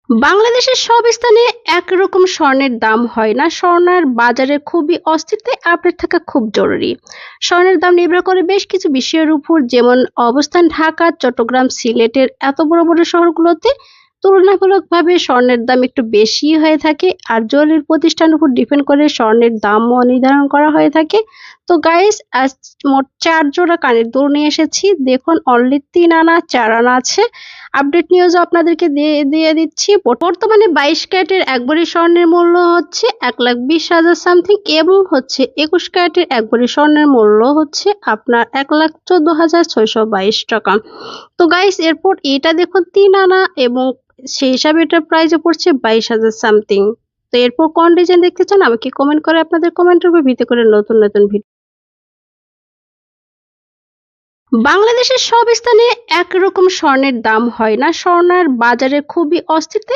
বাংলাদেশের সব স্থানে একরকম স্বর্ণের দাম হয় না। স্বর্ণের বাজারে খুবই অস্থিরতায় আপডেট থাকা খুব জরুরি। স্বর্ণের দাম নির্ভর করে বেশ কিছু বিষয়ের উপর, যেমন অবস্থান। ঢাকা, চট্টগ্রাম, সিলেটের এত বড় বড় শহরগুলোতে তুলনামূলকভাবে স্বর্ণের দাম একটু বেশি হয়ে থাকে, আর জুয়েলারি প্রতিষ্ঠানের উপর ডিপেন্ড করে স্বর্ণের দামও নির্ধারণ করা হয়ে থাকে। তো গাইস, আজ মোট ৪ জোড়া কানের দুল নিয়ে এসেছি। দেখুন, অনলি ৩ আনা ৪ আনা আছে। আপডেট নিউজও আপনাদেরকে দিয়ে দিচ্ছি। বর্তমানে ২২ ক্যারেটের ১ ভরি স্বর্ণের মূল্য হচ্ছে ১,২০,০০০ সামথিং, এবং হচ্ছে ২১ ক্যারেটের ১ ভরি স্বর্ণের মূল্য হচ্ছে আপনার ১,১৪,৬২২ টাকা। তো গাইস, এরপর এটা দেখুন ৩ আনা, এবং সেই হিসাবে এটার প্রাইসে পড়ছে ২২,০০০ সামথিং। তো এরপর কোন ডিজাইন দেখতে চান আমাকে কমেন্ট করে আপনাদের কমেন্টের উপর ভিত্তি করে নতুন নতুন ভিডিও। বাংলাদেশের সব স্থানে একরকম স্বর্ণের দাম হয় না। স্বর্ণের বাজারে খুবই অস্থিরতা